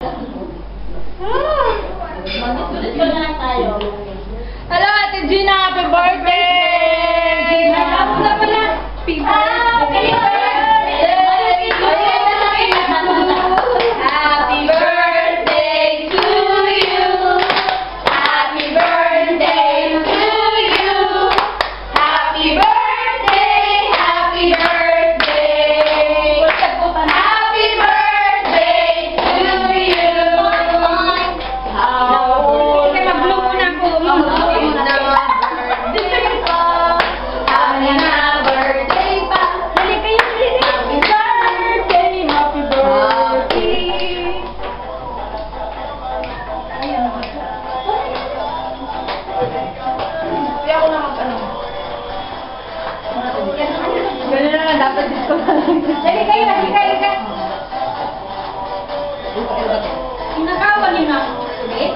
Ulit ko na lang tayo. Hello, Ate Gina! Happy birthday! Ako na pala. Happy Happy birthday to you. Happy birthday to you. Happy birthday to you. Happy birthday, happy birthday. Happy birthday to you. Okay, mag-blow muna ako. Happy na birthday pa. Dali kayo, dali. Happy birthday, happy birthday. Kaya ako na mag-ano. Ganun na lang, dapat disco na lang. Dali kayo, dali kayo. Kinakawan niyo na ako. Ulit?